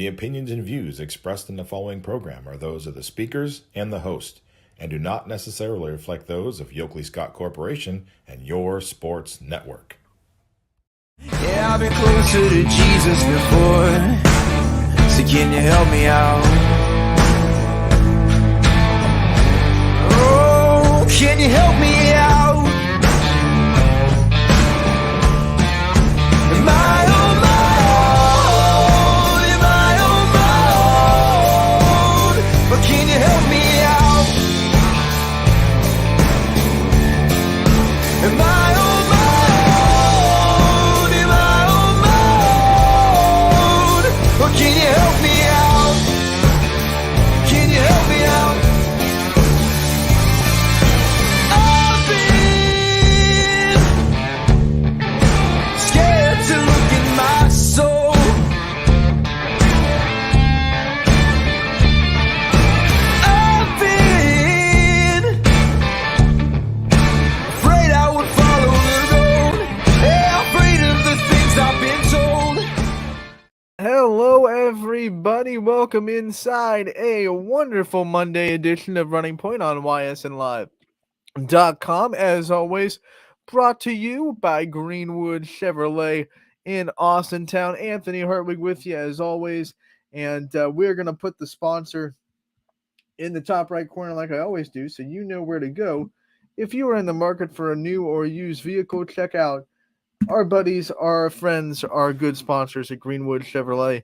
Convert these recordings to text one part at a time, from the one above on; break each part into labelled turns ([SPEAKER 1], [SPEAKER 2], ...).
[SPEAKER 1] The opinions and views expressed in the following program are those of the speakers and the host, and do not necessarily reflect those of Yoakley Scott Corporation and your sports network.
[SPEAKER 2] Yeah, I've been closer to Jesus before, so can you help me out? Oh, can you help me out? Am I on my own? Am I on my own? But can you help me out? Am I on my own? Am I on my own? Or can you help me out? Can you help me out? I've been scared to look in my soul. I've been afraid I would follow the road. Yeah, afraid of the things I've been told.
[SPEAKER 3] Hello, everybody. Welcome inside a wonderful Monday edition of Running Point on ysnlive.com. As always, brought to you by Greenwood Chevrolet in Austintown. Anthony Hartwig with you as always. And we're going to put the sponsor in the top right corner like I always do, so you know where to go. If you are in the market for a new or used vehicle, check out our buddies, our friends, our good sponsors at Greenwood Chevrolet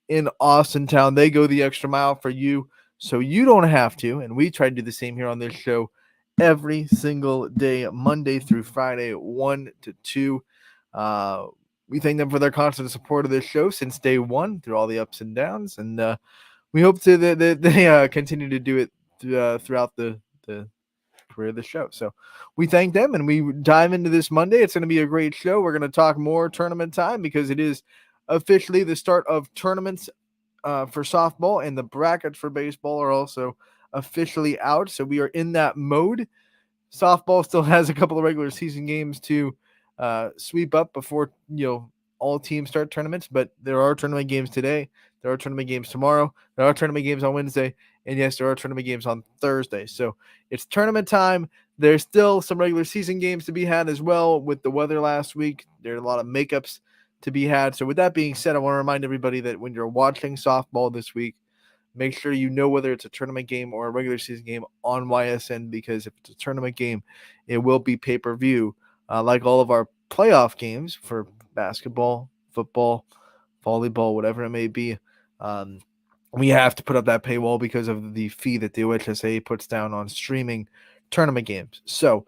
[SPEAKER 3] in Austintown. They go the extra mile for you, so you don't have to. And we try to do the same here on this show every single day, Monday through Friday, 1 to 2. We thank them for their constant support of this show since day one through all the ups and downs. And we hope that they continue to do it throughout the career of the show. So we thank them and we dive into this Monday. It's going to be a great show. We're going to talk more tournament time because it is officially the start of tournaments for softball, and the brackets for baseball are also officially out. So we are in that mode. Softball still has a couple of regular season games to sweep up before all teams start tournaments, but there are tournament games today. There are tournament games tomorrow. There are tournament games on Wednesday. And yes, there are tournament games on Thursday. So it's tournament time. There's still some regular season games to be had as well with the weather last week. There are a lot of makeups to be had. So with that being said, I want to remind everybody that when you're watching softball this week, make sure you know whether it's a tournament game or a regular season game on YSN, because if it's a tournament game, it will be pay-per-view, like all of our playoff games for basketball, football, volleyball, whatever it may be. We have to put up that paywall because of the fee that the OHSA puts down on streaming tournament games. So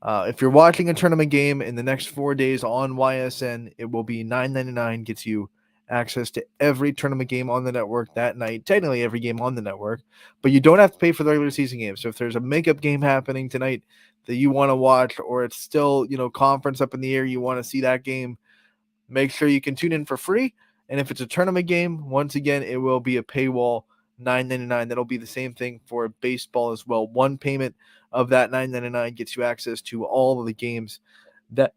[SPEAKER 3] if you're watching a tournament game in the next 4 days on YSN, it will be $9.99, gets you access to every tournament game on the network that night, technically every game on the network, but you don't have to pay for the regular season game. So if there's a makeup game happening tonight that you want to watch, or it's still, conference up in the air, you want to see that game, make sure you can tune in for free. And if it's a tournament game, once again, it will be a paywall, $9.99. That'll be the same thing for baseball as well. One payment of that $9.99 gets you access to all of the games that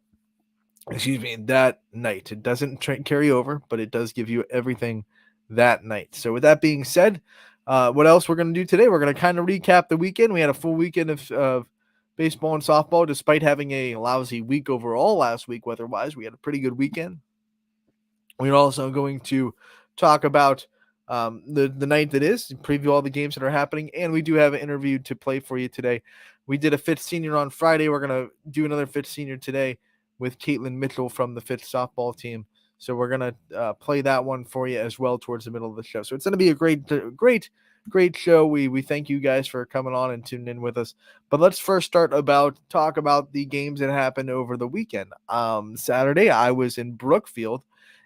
[SPEAKER 3] night. It doesn't carry over, but it does give you everything that night. So with that being said, what else we're going to do today? We're going to kind of recap the weekend. We had a full weekend of baseball and softball, despite having a lousy week overall last week weather-wise. We had a pretty good weekend. We're also going to talk about the night that is, preview all the games that are happening, and we do have an interview to play for you today. We did a fifth senior on Friday. We're going to do another fifth senior today with Caitlin Mitchell from the fifth softball team. So we're going to play that one for you as well towards the middle of the show. So it's going to be a great show. We thank you guys for coming on and tuning in with us. But let's first talk about the games that happened over the weekend. Saturday, I was in Brookfield,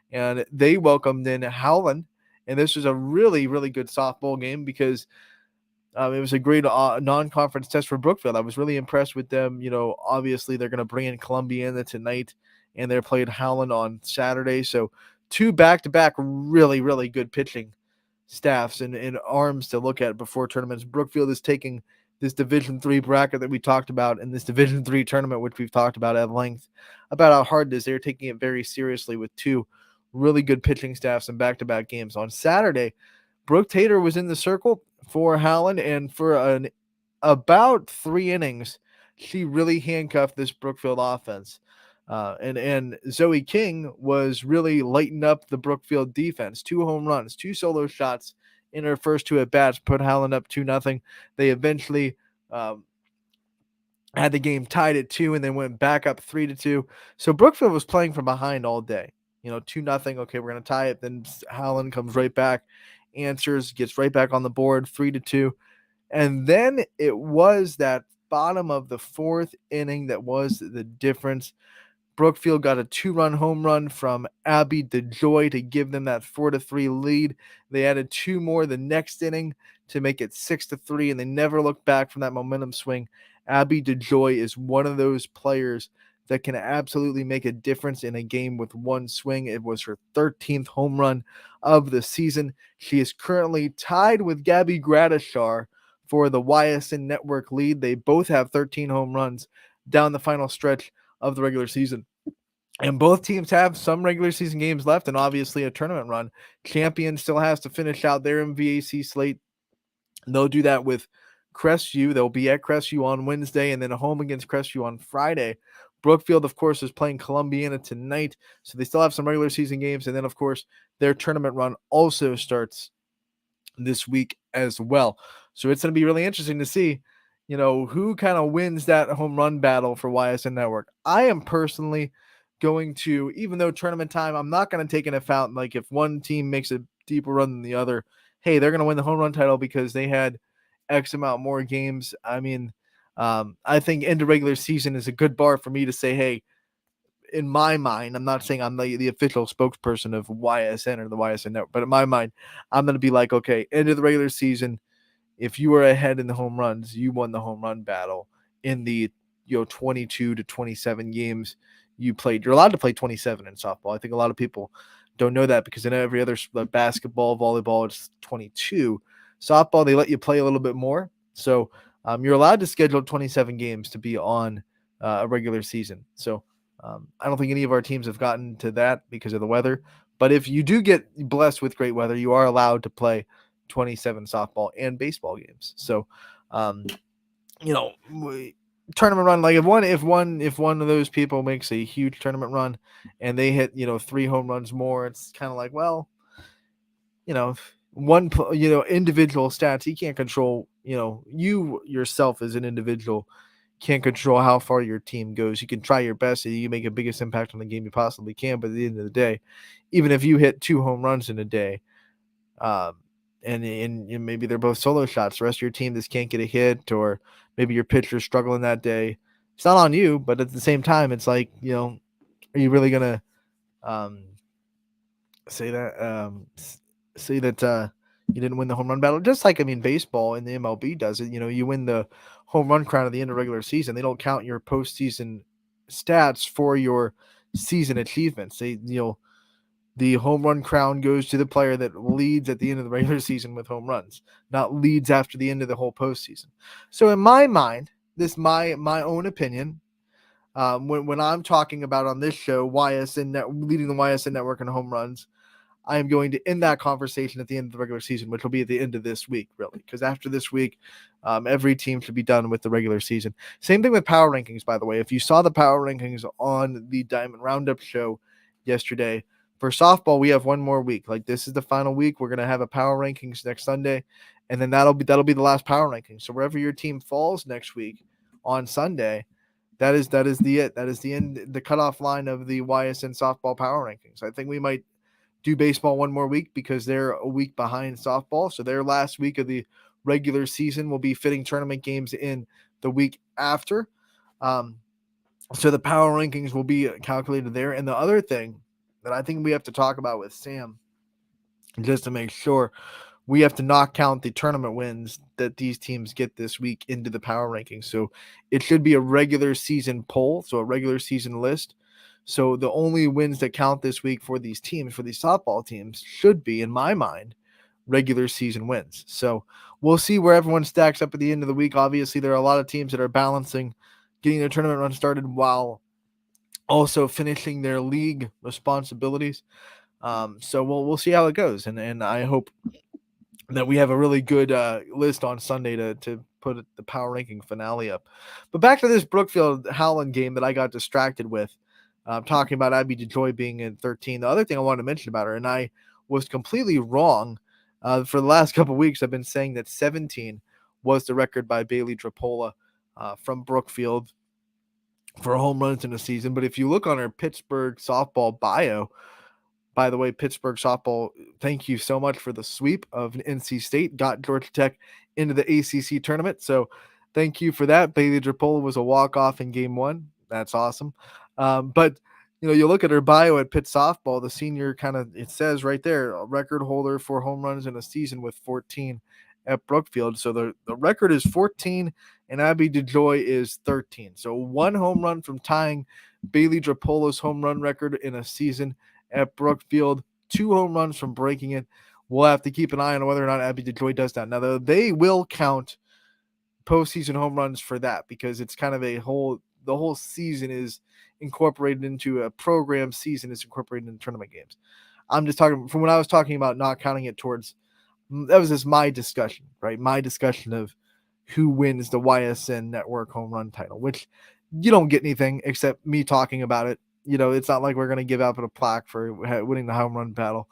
[SPEAKER 3] and they welcomed in Howland, and this was a really, really good softball game because it was a great non-conference test for Brookfield. I was really impressed with them. Obviously they're going to bring in Columbiana tonight, and they're playing Howland on Saturday. So two back-to-back really, really good pitching staffs and arms to look at before tournaments. Brookfield is taking this Division III bracket that we talked about in this Division III tournament, which we've talked about at length, about how hard it is. They're taking it very seriously with two really good pitching staffs in back-to-back games. On Saturday, Brooke Tater was in the circle for Howland, and for about 3 innings, she really handcuffed this Brookfield offense. And Zoe King was really lighting up the Brookfield defense. 2 home runs, 2 solo shots in her first 2 at bats, put Howland up 2-0. They eventually had the game tied at 2 and then went back up 3-2. So Brookfield was playing from behind all day. 2-0. Okay, we're gonna tie it. Then Howland comes right back, answers, gets right back on the board, 3-2. And then it was that bottom of the 4th inning that was the difference. Brookfield got a 2-run home run from Abby DeJoy to give them that 4-3 lead. They added 2 more the next inning to make it 6-3, and they never looked back from that momentum swing. Abby DeJoy is one of those players that can absolutely make a difference in a game with one swing. It was her 13th home run of the season. She is currently tied with Gabby Gradishar for the Ysn Network lead. They both have 13 home runs down the final stretch of the regular season. And both teams have some regular season games left and obviously a tournament run. Champion still has to finish out their MVAC slate. They'll do that with Crestview. They'll be at Crestview on Wednesday and then home against Crestview on Friday. Brookfield, of course, is playing Columbiana tonight, so they still have some regular season games. And then, of course, their tournament run also starts this week as well. So it's going to be really interesting to see, who kind of wins that home run battle for Ysn Network. I am personally going to, even though tournament time, I'm not going to take into account, like, if one team makes a deeper run than the other, hey, they're going to win the home run title because they had X amount more games. I mean, I think end of regular season is a good bar for me to say, hey, in my mind, I'm not saying I'm the official spokesperson of YSN or the YSN network, but in my mind, I'm going to be like, okay, end of the regular season, if you were ahead in the home runs, you won the home run battle in the 22 to 27 games you played. You're allowed to play 27 in softball. I think a lot of people don't know that because in every other basketball, volleyball, it's 22. Softball, they let you play a little bit more. So you're allowed to schedule 27 games to be on a regular season. So I don't think any of our teams have gotten to that because of the weather. But if you do get blessed with great weather, you are allowed to play 27 softball and baseball games. So, tournament run, like if one of those people makes a huge tournament run and they hit 3 home runs more, it's kind of like, well, one individual stats he can't control. You yourself as an individual can't control how far your team goes. You can try your best and you make the biggest impact on the game you possibly can, but at the end of the day, even if you hit 2 home runs in a day, and maybe they're both solo shots, the rest of your team just can't get a hit, or maybe your pitcher's struggling that day, it's not on you, but at the same time, it's like, are you really gonna say that you didn't win the home run battle? Just like, baseball in the MLB does it. You win the home run crown at the end of regular season. They don't count your postseason stats for your season achievements. The home run crown goes to the player that leads at the end of the regular season with home runs, not leads after the end of the whole postseason. So in my mind, this my own opinion. When I'm talking about on this show, leading the YSN network in home runs, I am going to end that conversation at the end of the regular season, which will be at the end of this week, really, because after this week, every team should be done with the regular season. Same thing with power rankings, by the way. If you saw the power rankings on the Diamond Roundup show yesterday, for softball, we have one more week. Like, this is the final week. We're going to have a power rankings next Sunday, and then that'll be the last power rankings. So wherever your team falls next week on Sunday, that is the end, the cutoff line of the YSN softball power rankings. I think we might do baseball one more week because they're a week behind softball. So their last week of the regular season will be fitting tournament games in the week after. So the power rankings will be calculated there. And the other thing that I think we have to talk about with Sam, just to make sure, we have to not count the tournament wins that these teams get this week into the power rankings. So it should be a regular season poll, so a regular season list. So the only wins that count this week for these teams, for these softball teams, should be, in my mind, regular season wins. So we'll see where everyone stacks up at the end of the week. Obviously, there are a lot of teams that are balancing getting their tournament run started while also finishing their league responsibilities. So we'll see how it goes, and I hope that we have a really good list on Sunday to put the power ranking finale up. But back to this Brookfield Howland game that I got distracted with, talking about Abby DeJoy being in 13. The other thing I wanted to mention about her, and I was completely wrong. For the last couple of weeks, I've been saying that 17 was the record by Bailey Drapola from Brookfield for home runs in a season. But if you look on her Pittsburgh softball bio, by the way, Pittsburgh softball, thank you so much for the sweep of NC State, got Georgia Tech into the ACC tournament. So thank you for that. Bailey Drapola was a walk-off in game one. That's awesome. But, you look at her bio at Pitt softball, the senior it says right there, a record holder for home runs in a season with 14 at Brookfield. So the record is 14 and Abby DeJoy is 13. So one home run from tying Bailey Drapola's home run record in a season at Brookfield, 2 home runs from breaking it. We'll have to keep an eye on whether or not Abby DeJoy does that. Now, they will count postseason home runs for that because it's kind of the whole season is incorporated into a program season is incorporated into tournament games. I'm just talking from when I was talking about not counting it towards, that was just my discussion, right? My discussion of who wins the YSN Network home run title, which you don't get anything except me talking about it. It's not like we're going to give out a plaque for winning the home run battle,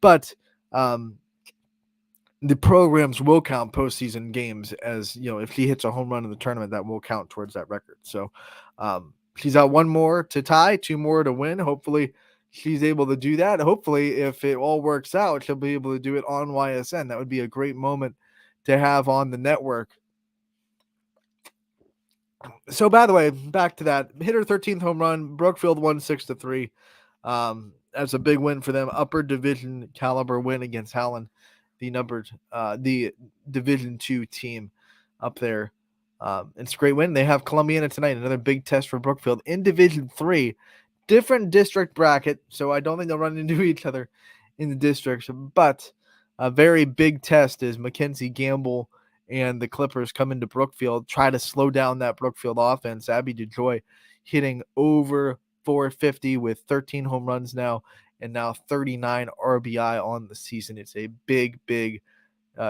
[SPEAKER 3] but the programs will count postseason games as, if she hits a home run in the tournament, that will count towards that record. So she's got 1 more to tie, 2 more to win. Hopefully she's able to do that. Hopefully, if it all works out, she'll be able to do it on YSN. That would be a great moment to have on the network. So, by the way, back to that, hit her 13th home run. Brookfield won 6-3. That's a big win for them. Upper division caliber win against Howland, the Division 2 team up there. It's a great win. They have Columbiana tonight, another big test for Brookfield in Division 3, different district bracket. So I don't think they'll run into each other in the districts, but a very big test is Mackenzie Gamble and the Clippers come into Brookfield, try to slow down that Brookfield offense. Abby DeJoy hitting over 450 with 13 home runs now and now 39 RBI on the season. It's a big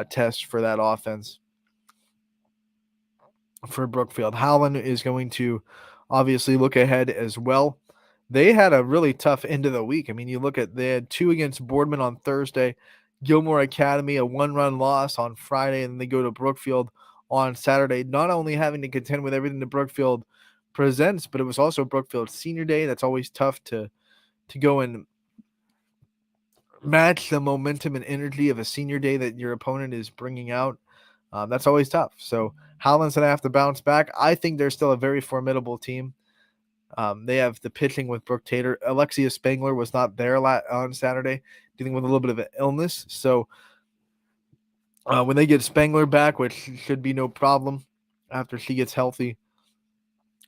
[SPEAKER 3] test for that offense for Brookfield. Howland is going to obviously look ahead as well. They had a really tough end of the week. I mean, they had 2 against Boardman on Thursday, Gilmore Academy, a 1-run loss on Friday, and then they go to Brookfield on Saturday, not only having to contend with everything that Brookfield presents, but it was also Brookfield's senior day. That's always tough to go and match the momentum and energy of a senior day that your opponent is bringing out. That's always tough. So Howland's going to have to bounce back. I think they're still a very formidable team. They have the pitching with Brooke Tater. Alexia Spangler was not there on Saturday, dealing with a little bit of an illness. So when they get Spangler back, which should be no problem after she gets healthy,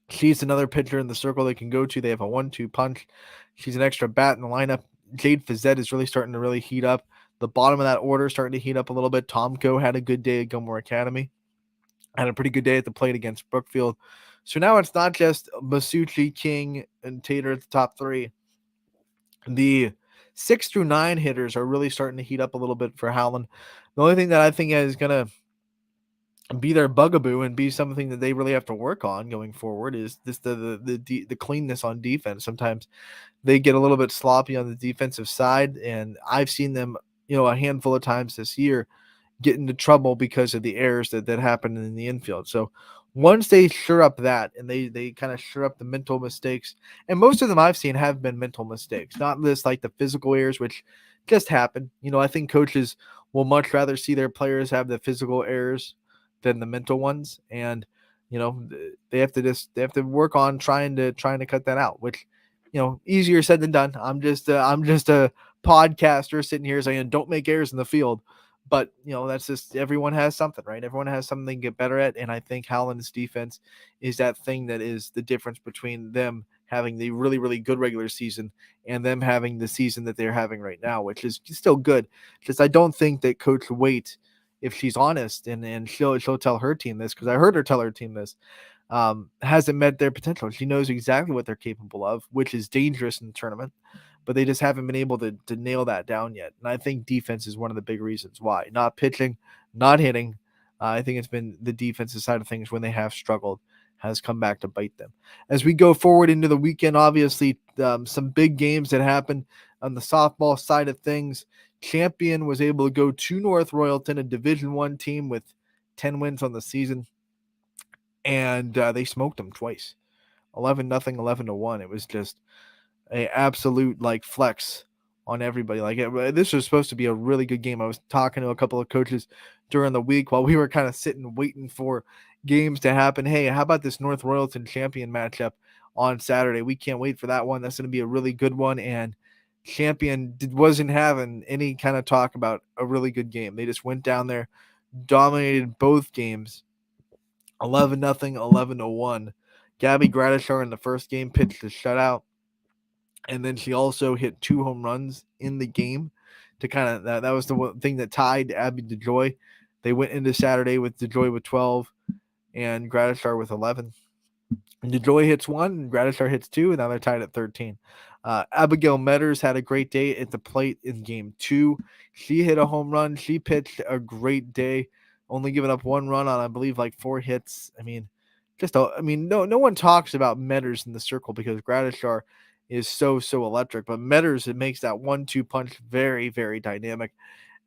[SPEAKER 3] she's another pitcher in the circle they can go to. They have a 1-2 punch. She's an extra bat in the lineup. Jade Fazette is really starting to heat up. The bottom of that order is starting to heat up a little bit. Tomko had a good day at Gilmore Academy. Had a pretty good day at the plate against Brookfield. So now it's not just Masucci, King, and Tater at the top 3. The 6 through 9 hitters are really starting to heat up a little bit for Howland. The only thing that I think is going to be their bugaboo and be something that they really have to work on going forward is this the cleanness on defense. Sometimes they get a little bit sloppy on the defensive side, and I've seen them, a handful of times this year get into trouble because of the errors that happen in the infield. So once they sure up that and they kind of sure up the mental mistakes, and most of them I've seen have been mental mistakes, not this like the physical errors, which just happen. I think coaches will much rather see their players have the physical errors than the mental ones. And, they have to work on trying to cut that out, which, easier said than done. I'm just a podcaster sitting here saying, don't make errors in the field. But, that's just everyone has something, right? Everyone has something they can get better at. And I think Howland's defense is that thing that is the difference between them having the really, really good regular season and them having the season that they're having right now, which is still good. Just I don't think that Coach Waite, if she's honest, and she'll tell her team this, because I heard her tell her team this, hasn't met their potential. She knows exactly what they're capable of, which is dangerous in the tournament. but they just haven't been able to nail that down yet. And I think defense is one of the big reasons why. Not pitching, not hitting. I think it's been the defensive side of things when they have struggled has come back to bite them. As we go forward into the weekend, obviously some big games that happened on the softball side of things. Champion was able to go to North Royalton, a Division I team with 10 wins on the season, and they smoked them twice, 11-0, 11-1. It was just a absolute like flex on everybody. Like this was supposed to be a really good game. I was talking to a couple of coaches during the week while we were kind of sitting waiting for games to happen. Hey, how about this North Royalton Champion matchup on Saturday? We can't wait for that one. That's going to be a really good one. And Champion wasn't having any kind of talk about a really good game. They just went down there, dominated both games, 11-0, 11-1. Gabby Gradishar in the first game pitched a shutout, and then she also hit 2 home runs in the game to kind of that was the one thing that tied Abby DeJoy. They went into Saturday with DeJoy with 12 and Gradishar with 11. DeJoy hits 1 and Gradishar hits 2, and now they're tied at 13. Abigail Metters had a great day at the plate in game 2. She hit a home run. She pitched a great day, only giving up 1 run on, I believe, like 4 hits. I mean, no one talks about Metters in the circle because Gradishar is so electric, but Metters, it makes that 1-2 punch very, very dynamic.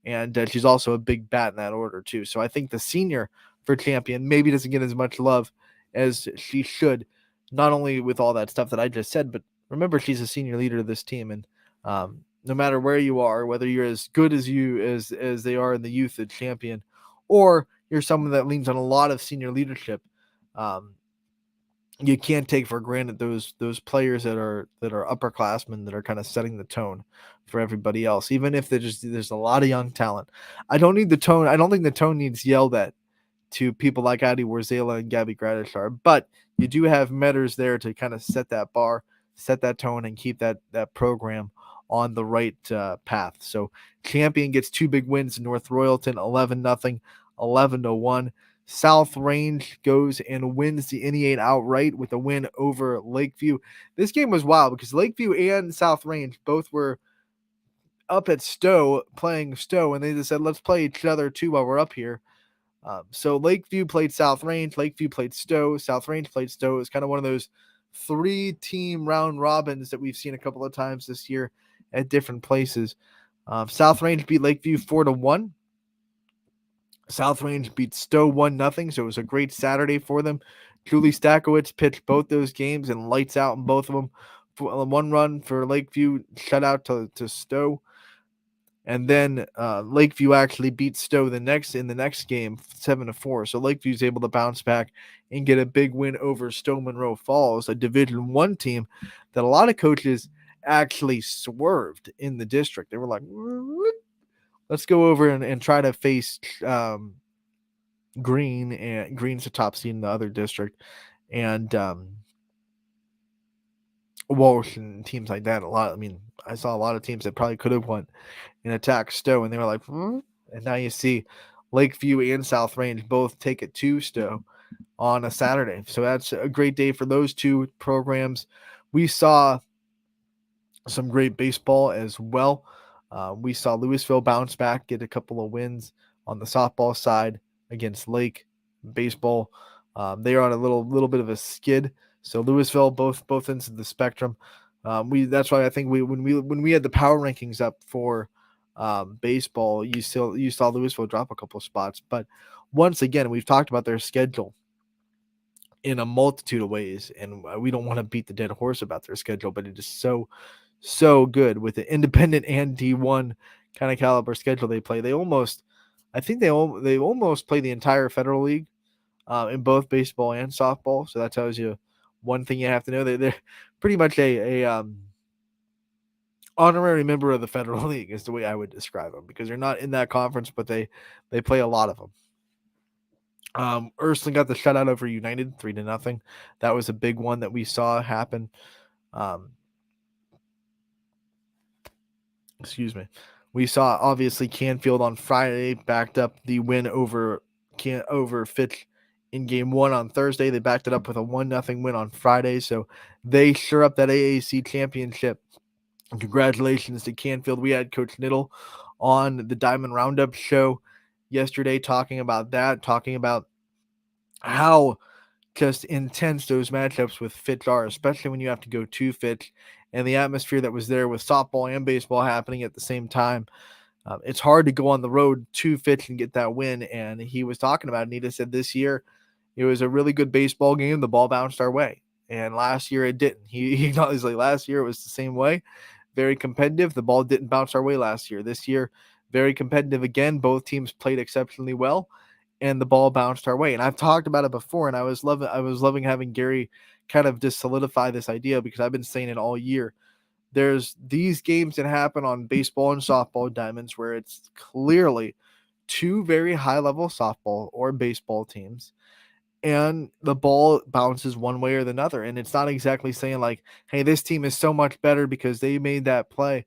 [SPEAKER 3] And she's also a big bat in that order too. So I think the senior for Champion maybe doesn't get as much love as she should, not only with all that stuff that I just said, but remember she's a senior leader of this team. And no matter where you are, whether you're as good as they are in the youth at Champion, or you're someone that leans on a lot of senior leadership, you can't take for granted those players that are upperclassmen that are kind of setting the tone for everybody else. Even if there's a lot of young talent, I don't think the tone needs yelled at to people like Addie Warzela and Gabby Gradishar, but you do have Metters there to kind of set that bar, set that tone, and keep that program on the right path. So Champion gets 2 big wins in North Royalton, 11-0, 11-1. South Range goes and wins the NE8 outright with a win over Lakeview. This game was wild because Lakeview and South Range both were up at Stowe playing Stowe, and they just said, let's play each other too while we're up here. So Lakeview played South Range, Lakeview played Stowe, South Range played Stowe. It's kind of one of those 3-team round robins that we've seen a couple of times this year at different places. South Range beat Lakeview 4-1. South Range beat Stowe 1-0, so it was a great Saturday for them. Julie Stakowicz pitched both those games and lights out in both of them. 1 run for Lakeview, shutout to Stowe. And then Lakeview actually beat Stowe in the next game 7-4. So Lakeview's able to bounce back and get a big win over Stowe Monroe Falls, a Division I team that a lot of coaches actually swerved in the district. They were like, let's go over and try to face Green, and Green's the top seed in the other district, and Walsh and teams like that. I saw a lot of teams that probably could have won and attacked Stowe, and they were like, and now you see Lakeview and South Range both take it to Stowe on a Saturday. So that's a great day for those 2 programs. We saw some great baseball as well. We saw Louisville bounce back, get a couple of wins on the softball side against Lake baseball. They are on a little bit of a skid. So Louisville, both ends of the spectrum. That's why I think when we had the power rankings up for baseball, you saw Louisville drop a couple of spots. But once again, we've talked about their schedule in a multitude of ways, and we don't want to beat the dead horse about their schedule, but it is so good with the independent and D1 kind of caliber schedule they play. They almost play the entire Federal League in both baseball and softball. So that tells you one thing you have to know. They're pretty much a honorary member of the Federal League is the way I would describe them, because they're not in that conference, but they play a lot of them. Ursuline got the shutout over United 3-0. That was a big one that we saw happen. We saw obviously Canfield on Friday backed up the win over Fitch in game 1 on Thursday. They backed it up with a 1-0 win on Friday. So they sure up that AAC championship Congratulations to Canfield. We had Coach Niddle on the Diamond Roundup show yesterday talking about that, talking about how just intense those matchups with Fitch are, especially when you have to go to Fitch and the atmosphere that was there with softball and baseball happening at the same time. It's hard to go on the road to Fitch and get that win. And he was talking about it, and he just said this year it was a really good baseball game. The ball bounced our way. And last year it didn't. He acknowledged like last year it was the same way. Very competitive. The ball didn't bounce our way last year. This year, very competitive again. Both teams played exceptionally well, and the ball bounced our way. And I've talked about it before, and I was loving having Gary kind of just solidify this idea because I've been saying it all year. There's these games that happen on baseball and softball diamonds where it's clearly two very high level softball or baseball teams, and the ball bounces one way or the other. And it's not exactly saying like, hey, this team is so much better because they made that play.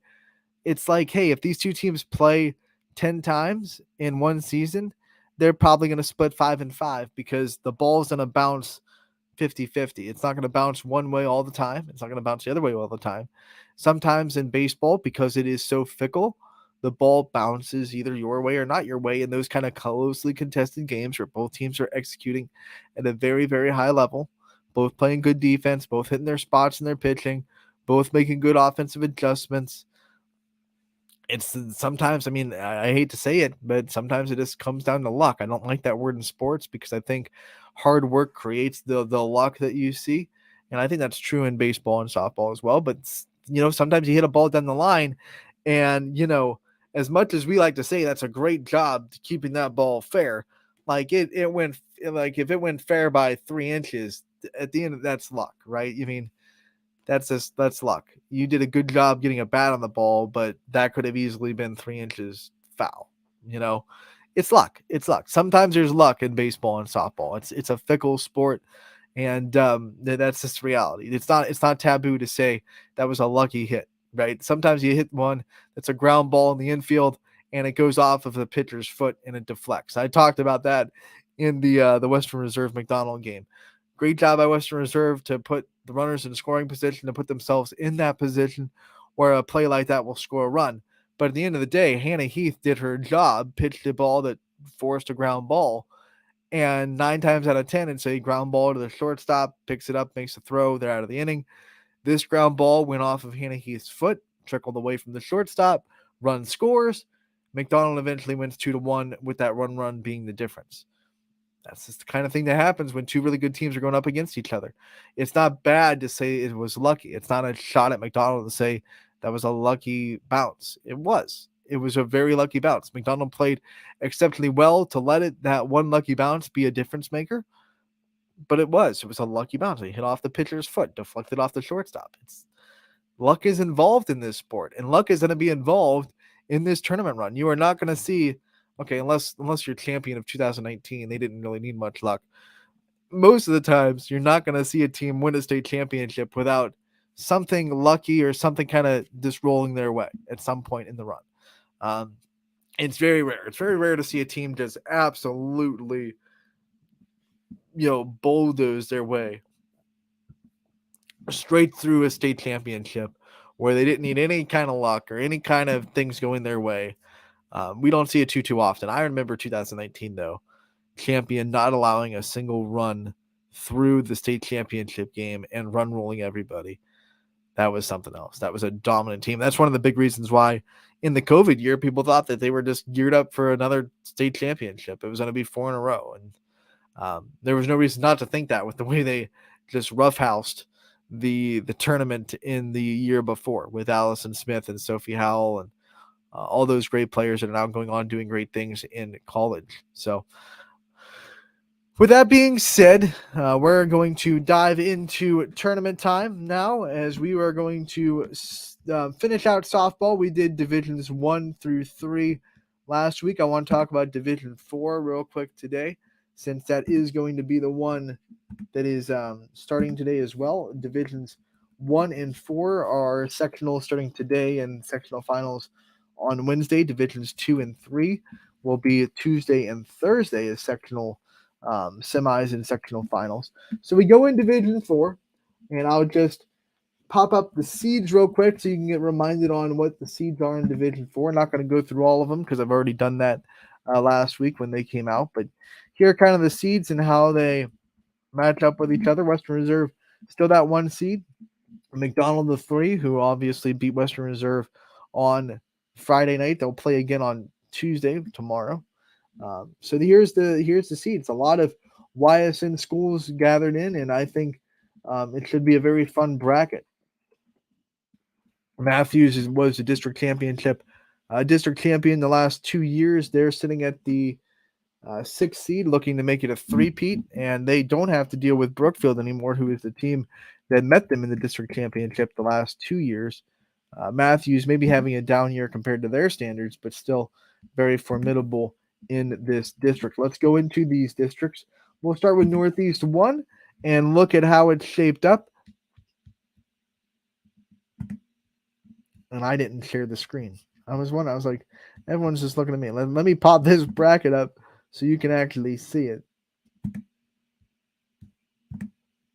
[SPEAKER 3] It's like, hey, if these two teams play 10 times in one season, they're probably going to split 5-5 because the ball's going to bounce 50-50. It's not going to bounce one way all the time. It's not going to bounce the other way all the time. Sometimes in baseball, because it is so fickle, the ball bounces either your way or not your way in those kind of closely contested games where both teams are executing at a very, very high level, both playing good defense, both hitting their spots in their pitching, both making good offensive adjustments. It's sometimes, I mean, I hate to say it, but sometimes it just comes down to luck. I don't like that word in sports because I think hard work creates the luck that you see. And I think that's true in baseball and softball as well. But, sometimes you hit a ball down the line and, as much as we like to say that's a great job keeping that ball fair, like it went, like if it went fair by 3 inches at the end of that's luck, right? I mean, that's luck. You did a good job getting a bat on the ball, but that could have easily been 3 inches foul. You know, it's luck. It's luck. Sometimes there's luck in baseball and softball. It's a fickle sport, and that's just reality. It's not taboo to say that was a lucky hit, right? Sometimes you hit one that's a ground ball in the infield and it goes off of the pitcher's foot and it deflects. I talked about that in the Western Reserve McDonald game. Great job by Western Reserve to put the runners in scoring position, to put themselves in that position where a play like that will score a run. But at the end of the day, Hannah Heath did her job, pitched a ball that forced a ground ball. And 9 times out of 10, it's a ground ball to the shortstop, picks it up, makes a throw. They're out of the inning. This ground ball went off of Hannah Heath's foot, trickled away from the shortstop, run scores. McDonald eventually wins 2-1 with that run being the difference. That's just the kind of thing that happens when two really good teams are going up against each other. It's not bad to say it was lucky. It's not a shot at McDonald to say that was a lucky bounce. It was. It was a very lucky bounce. McDonald played exceptionally well to let that one lucky bounce be a difference maker. But it was a lucky bounce. He hit off the pitcher's foot, deflected off the shortstop. Luck is involved in this sport, and luck is going to be involved in this tournament run. You are not going to see, okay, unless you're champion of 2019, they didn't really need much luck. Most of the times, you're not going to see a team win a state championship without something lucky or something kind of just rolling their way at some point in the run. It's very rare. It's very rare to see a team just absolutely, bulldoze their way straight through a state championship where they didn't need any kind of luck or any kind of things going their way. We don't see it too often. I remember 2019, though, champion not allowing a single run through the state championship game and run rolling everybody. That was something else. That was a dominant team. That's one of the big reasons why in the COVID year, people thought that they were just geared up for another state championship. It was going to be 4 in a row. And there was no reason not to think that with the way they just roughhoused the tournament in the year before with Allison Smith and Sophie Howell and all those great players that are now going on doing great things in college. So with that being said, we're going to dive into tournament time now as we are going to finish out softball. We did divisions 1 through 3 last week. I want to talk about division 4 real quick today, since that is going to be the one that is starting today as well. Divisions 1 and 4 are sectional starting today and sectional finals on Wednesday. Divisions 2 and 3 will be Tuesday and Thursday as sectional semis and sectional finals. So we go in division 4, and I'll just pop up the seeds real quick so you can get reminded on what the seeds are in Division 4. Not going to go through all of them because I've already done that last week when they came out. But here are kind of the seeds and how they match up with each other. Western Reserve still that 1 seed. McDonald the 3, who obviously beat Western Reserve on Friday night. They'll play again on Tuesday, tomorrow. So here's the seeds. A lot of YSN schools gathered in, and I think it should be a very fun bracket. Matthews was the district district champion the last 2 years. They're sitting at the 6th seed, looking to make it a three-peat, and they don't have to deal with Brookfield anymore, who is the team that met them in the district championship the last 2 years. Matthews maybe having a down year compared to their standards, but still very formidable in this district. Let's go into these districts. We'll start with Northeast 1 and look at how it's shaped up. And I didn't share the screen. I was like, everyone's just looking at me. Let me pop this bracket up so you can actually see it.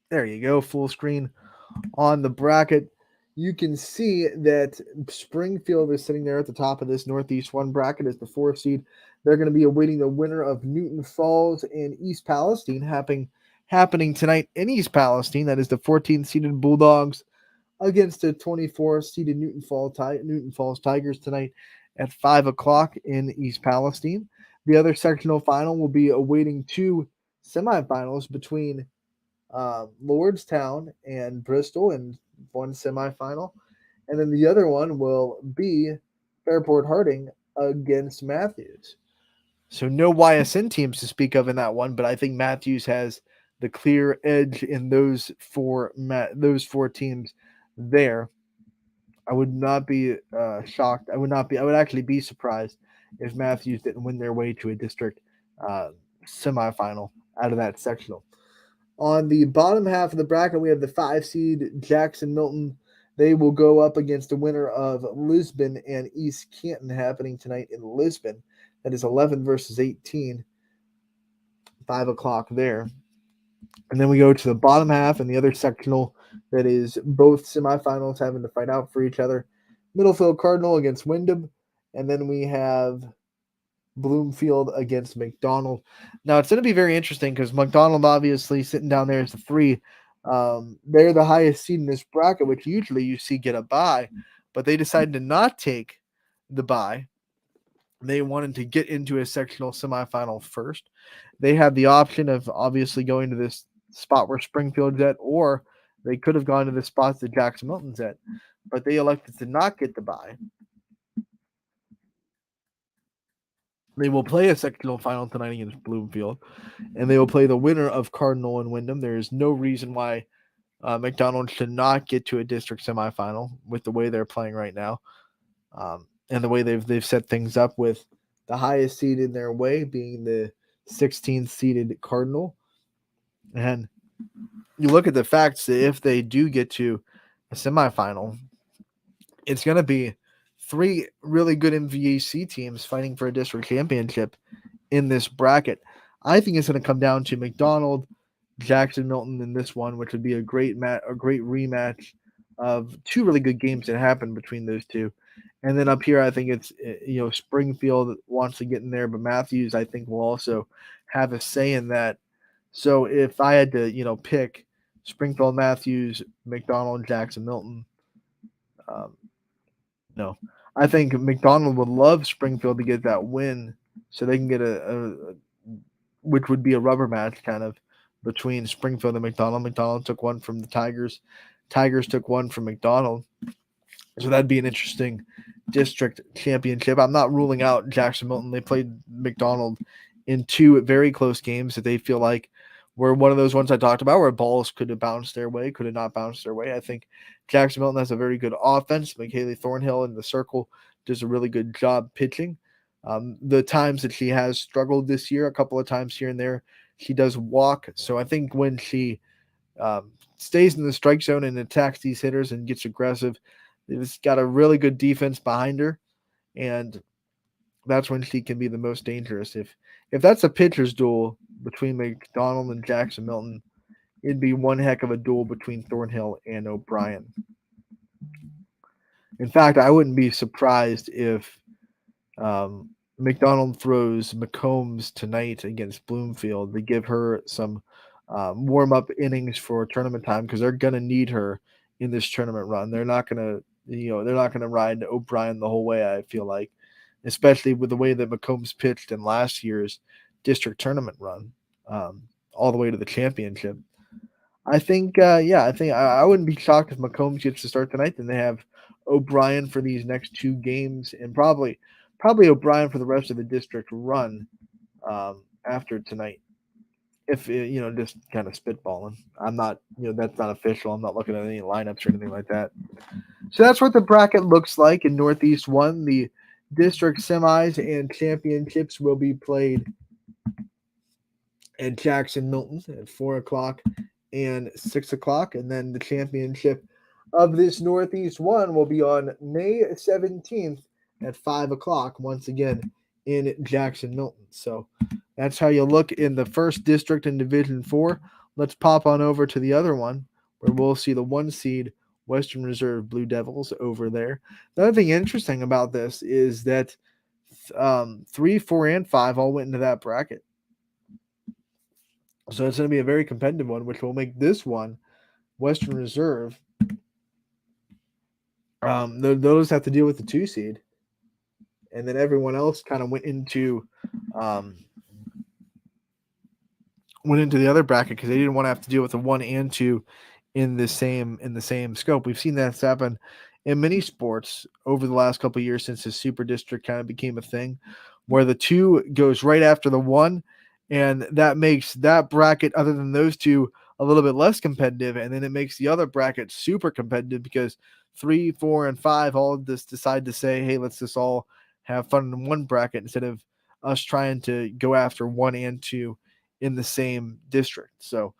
[SPEAKER 3] There you go, full screen on the bracket. You can see that Springfield is sitting there at the top of this Northeast 1 bracket as the 4th seed. They're going to be awaiting the winner of Newton Falls and East Palestine happening tonight in East Palestine. That is the 14th seeded Bulldogs against the 24th seeded Newton Falls Tigers tonight at 5 o'clock in East Palestine. The other sectional final will be awaiting 2 semifinals between Lordstown and Bristol in one semifinal. And then the other one will be Fairport Harding against Matthews. So no YSN teams to speak of in that one, but I think Matthews has the clear edge in those four teams there. I would not be shocked. I would actually be surprised if Matthews didn't win their way to a district semifinal out of that sectional. On the bottom half of the bracket, we have the 5 seed Jackson Milton. They will go up against the winner of Lisbon and East Canton happening tonight in Lisbon. That is 11 versus 18, 5 o'clock there. And then we go to the bottom half and the other sectional that is both semifinals having to fight out for each other. Middlefield Cardinal against Wyndham. And then we have Bloomfield against McDonald. Now, it's going to be very interesting because McDonald obviously sitting down there as the 3. They're the highest seed in this bracket, which usually you see get a bye. But they decided to not take the bye. They wanted to get into a sectional semifinal first. They had the option of obviously going to this spot where Springfield's at, or they could have gone to the spots that Jackson Milton's at. But they elected to not get the bye. They will play a sectional final tonight against Bloomfield, and they will play the winner of Cardinal and Wyndham. There is no reason why McDonald should not get to a district semifinal with the way they're playing right now, and the way they've set things up with the highest seed in their way being the 16th seeded Cardinal. And you look at the facts that if they do get to a semifinal, it's going to be 3 really good MVAC teams fighting for a district championship in this bracket. I think it's going to come down to McDonald, Jackson Milton in this one, which would be a great rematch of 2 really good games that happened between those 2. And then up here, I think it's Springfield wants to get in there, but Matthews I think will also have a say in that. So if I had to pick Springfield, Matthews, McDonald, Jackson Milton, no, I think McDonald would love Springfield to get that win so they can get which would be a rubber match kind of between Springfield and McDonald. McDonald took one from the Tigers. Tigers took one from McDonald. So that'd be an interesting district championship. I'm not ruling out Jackson Milton. They played McDonald in 2 very close games that they feel like were one of those ones I talked about where balls could have bounced their way, could have not bounced their way. I think Jackson Milton has a very good offense. McKaylee Thornhill in the circle does a really good job pitching. The times that she has struggled this year, a couple of times here and there, she does walk. So I think when she stays in the strike zone and attacks these hitters and gets aggressive, it's got a really good defense behind her, and that's when she can be the most dangerous. If that's a pitcher's duel between McDonald and Jackson Milton, it'd be one heck of a duel between Thornhill and O'Brien. In fact, I wouldn't be surprised if McDonald throws McCombs tonight against Bloomfield to give her some warm up innings for tournament time because they're gonna need her in this tournament run. They're not gonna, they're not gonna ride O'Brien the whole way. I feel like, especially with the way that McCombs pitched in last year's district tournament run, all the way to the championship. I think, I wouldn't be shocked if McCombs gets to start tonight. Then they have O'Brien for these next two games, and probably O'Brien for the rest of the district run after tonight. If just kind of spitballing, I'm not, that's not official. I'm not looking at any lineups or anything like that. So that's what the bracket looks like in Northeast One. The district semis and championships will be played at Jackson Milton at 4 o'clock and 6 o'clock, and then the championship of this Northeast One will be on May 17th at 5 o'clock once again in Jackson Milton. So that's how you look in the first district in Division 4. Let's pop on over to the other one where we'll see the 1 seed Western Reserve Blue Devils over there. The other thing interesting about this is that 3, 4, and 5 all went into that bracket. So it's going to be a very competitive one, which will make this one Western Reserve. Those have to deal with the 2 seed, and then everyone else kind of went into the other bracket because they didn't want to have to deal with the 1 and 2 in the same scope. We've seen that happen in many sports over the last couple of years since the Super District kind of became a thing, where the 2 goes right after the 1. And that makes that bracket, other than those 2, a little bit less competitive. And then it makes the other bracket super competitive because 3, 4, and 5 all just decide to say, hey, let's just all have fun in one bracket instead of us trying to go after 1 and 2 in the same district. So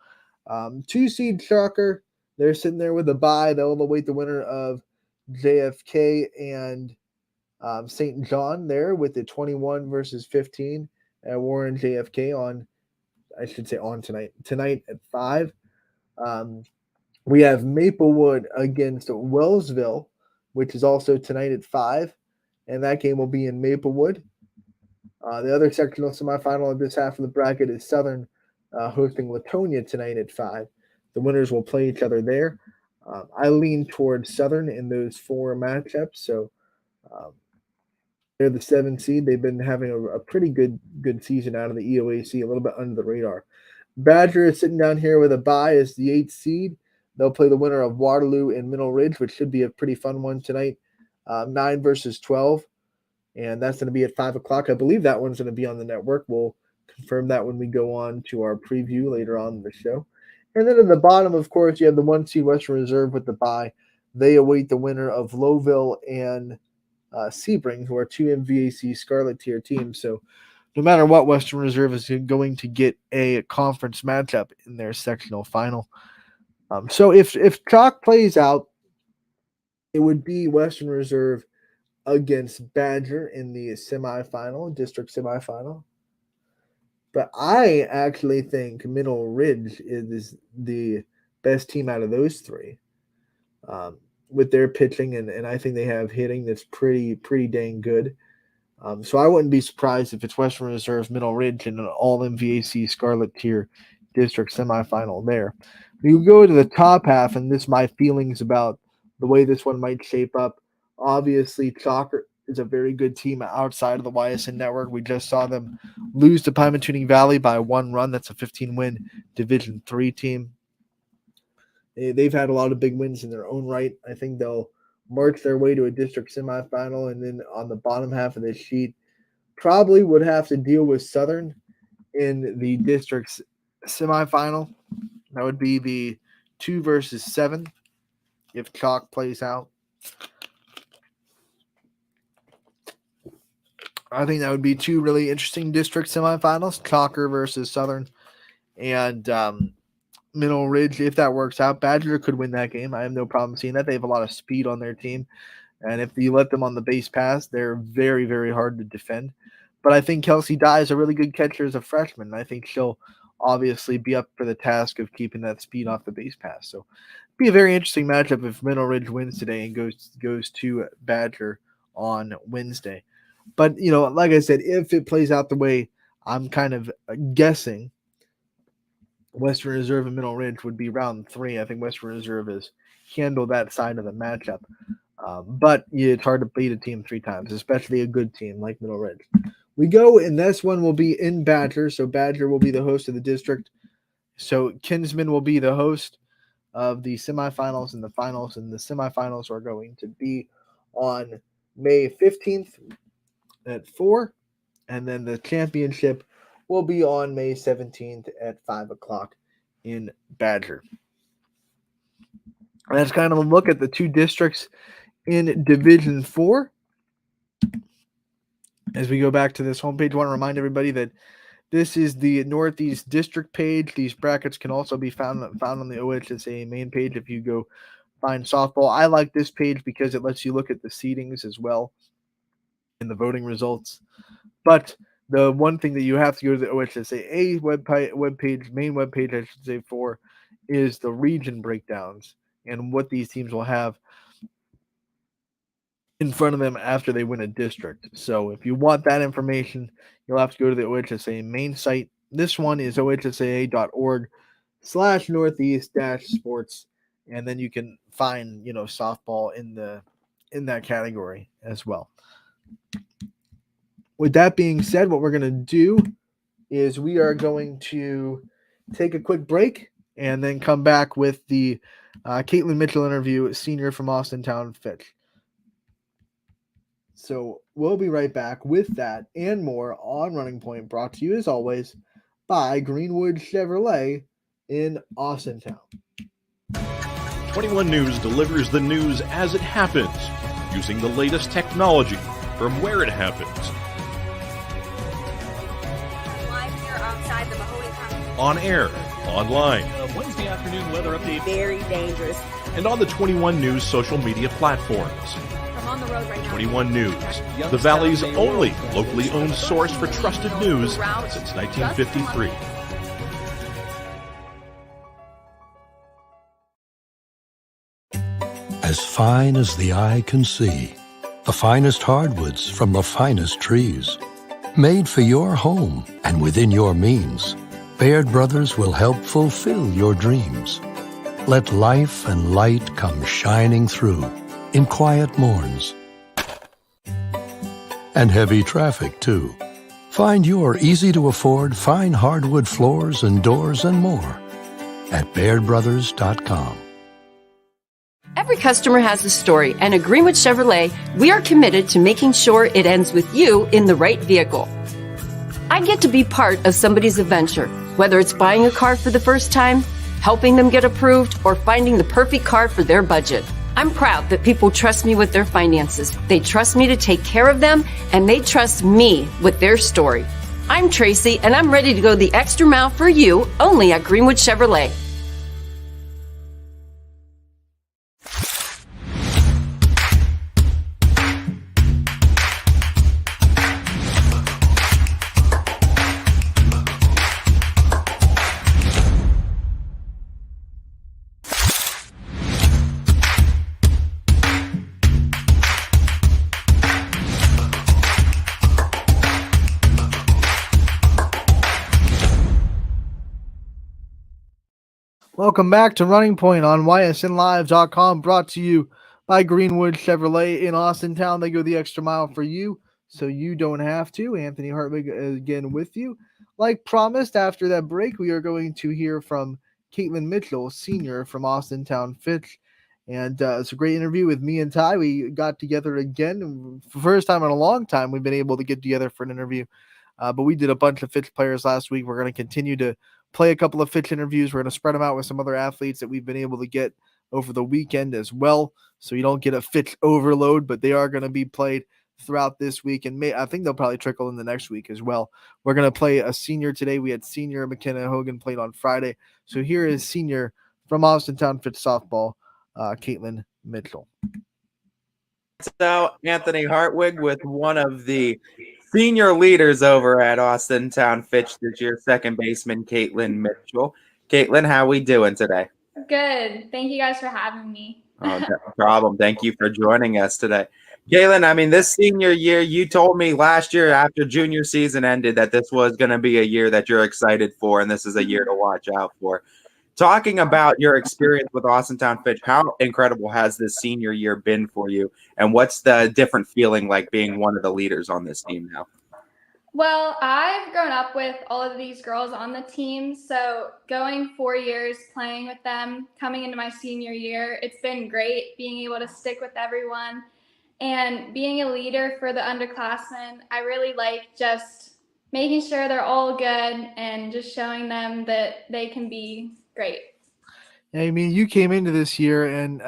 [SPEAKER 3] 2 seed Shocker, they're sitting there with a bye. They'll await the winner of JFK and St. John there with the 21 versus 15 at Warren JFK on tonight at 5. We have Maplewood against Wellsville, which is also tonight at 5, and that game will be in Maplewood. The other sectional semifinal of this half of the bracket is Southern hosting Latonia tonight at 5. The winners will play each other there. I lean towards Southern in those 4 matchups, so they're the 7 seed. They've been having a pretty good season out of the EOAC, a little bit under the radar. Badger is sitting down here with a bye as the 8th seed. They'll play the winner of Waterloo and Middle Ridge, which should be a pretty fun one tonight. 9 versus 12, and that's going to be at 5 o'clock. I believe that one's going to be on the network. We'll confirm that when we go on to our preview later on in the show. And then at the bottom, of course, you have the 1 seed Western Reserve with the bye. They await the winner of Lowville and Sebring, who are 2 MVAC Scarlet Tier teams. So no matter what, Western Reserve is going to get a conference matchup in their sectional final. So if chalk plays out, it would be Western Reserve against Badger in the district semifinal. But I actually think Middle Ridge is the best team out of those 3. With their pitching, and I think they have hitting that's pretty dang good. So I wouldn't be surprised if it's Western Reserve, Middle Ridge, and an all MVAC Scarlet Tier district semifinal there. We go to the top half, and this is my feelings about the way this one might shape up. Obviously, Chalker is a very good team outside of the Ysn network. We just saw them lose to Pymatuning Valley by 1 run. That's a 15-win Division 3 team. They've had a lot of big wins in their own right. I think they'll march their way to a district semifinal, and then on the bottom half of this sheet, probably would have to deal with Southern in the district semifinal. That would be the 2 versus 7 if chalk plays out. I think that would be 2 really interesting district semifinals, Chalker versus Southern, and Middle Ridge. If that works out, Badger could win that game. I have no problem seeing that. They have a lot of speed on their team, and if you let them on the base pass, they're very, very hard to defend. But I think Kelsey Dye is a really good catcher as a freshman. I think she'll obviously be up for the task of keeping that speed off the base pass. So be a very interesting matchup if Middle Ridge wins today and goes to Badger on Wednesday. But, like I said, if it plays out the way I'm kind of guessing, Western Reserve and Middle Ridge would be round 3. I think Western Reserve has handled that side of the matchup. But it's hard to beat a team 3 times, especially a good team like Middle Ridge. We go, and this one will be in Badger. So Badger will be the host of the district. So Kinsman will be the host of the semifinals and the finals. And the semifinals are going to be on May 15th at 4. And then the championship will be on May 17th at 5 o'clock in Badger. And that's kind of a look at the 2 districts in Division 4. As we go back to this homepage, I want to remind everybody that this is the Northeast District page. These brackets can also be found on the OHSA main page if you go find softball. I like this page because it lets you look at the seedings as well and the voting results. But the one thing that you have to go to the OHSAA webpage, main webpage, I should say, for is the region breakdowns and what these teams will have in front of them after they win a district. So if you want that information, you'll have to go to the OHSA main site. This one is ohsaa.org/northeast-sports, and then you can find, softball in that category as well. With that being said, what we're going to do is we are going to take a quick break and then come back with the Caitlin Mitchell interview, senior from Austintown Fitch. So we'll be right back with that and more on Running Point, brought to you as always by Greenwood Chevrolet in Austintown.
[SPEAKER 4] 21 News delivers the news as it happens, using the latest technology from where it happens.
[SPEAKER 5] Live here outside the Mahoney County.
[SPEAKER 4] On air, online,
[SPEAKER 6] Wednesday afternoon weather update.
[SPEAKER 5] Very dangerous.
[SPEAKER 4] and on the 21 News social media platforms.
[SPEAKER 5] I'm on the road right now.
[SPEAKER 4] 21 News, the Valley's only locally owned source for trusted news since 1953.
[SPEAKER 7] As fine as the eye can see, the finest hardwoods from the finest trees. Made for your home and within your means, Baird Brothers will help fulfill your dreams. Let life and light come shining through in quiet morns. And heavy traffic, too. Find your easy-to-afford fine hardwood floors and doors and more at BairdBrothers.com.
[SPEAKER 8] Every customer has a story, and at Greenwood Chevrolet, we are committed to making sure it ends with you in the right vehicle. I get to be part of somebody's adventure, whether it's buying a car for the first time, helping them get approved, or finding the perfect car for their budget. I'm proud that people trust me with their finances. They trust me to take care of them, and they trust me with their story. I'm Tracy, and I'm ready to go the extra mile for you, only at Greenwood Chevrolet.
[SPEAKER 3] Welcome back to Running Point on ysnlive.com, brought to you by Greenwood Chevrolet in Austintown. They go the extra mile for you, so you don't have to. Anthony Hartwig again with you. Like promised, after that break, we are going to hear from Caitlin Mitchell, senior from Austintown Fitch. And it's a great interview with me and Ty. We got together again. For the first time in a long time, we've been able to get together for an interview. But we did a bunch of Fitch players last week. We're going to continue to play a couple of Fitch interviews. We're going to spread them out with some other athletes that we've been able to get over the weekend as well. So you don't get a Fitch overload, but they are going to be played throughout this week. And I think they'll probably trickle in the next week as well. We're going to play a senior today. We had senior McKenna Hogan played on Friday. So here is senior from Austintown Fitch softball, Caitlin Mitchell.
[SPEAKER 6] So Anthony Hartwig with one of the
[SPEAKER 9] Senior leaders over at Austin Town Fitch this year, second baseman Caitlin Mitchell. Caitlin, how we doing today?
[SPEAKER 5] Good. Thank you guys for having me.
[SPEAKER 9] Oh, no problem. Thank you for joining us today. Caitlin, I mean, this senior year, you told me last year after junior season ended that this was going to be a year that you're excited for, and this is a year to watch out for. Talking about your experience with Austin Town Fitch, how incredible has this senior year been for you, and what's the different feeling like being one of the leaders on this team now?
[SPEAKER 5] Well, I've grown up with all of these girls on the team, so going 4 years playing with them, coming into my senior year, it's been great being able to stick with everyone and being a leader for the underclassmen. I really like just making sure they're all good and just showing them that they can be great.
[SPEAKER 3] I mean, you came into this year and,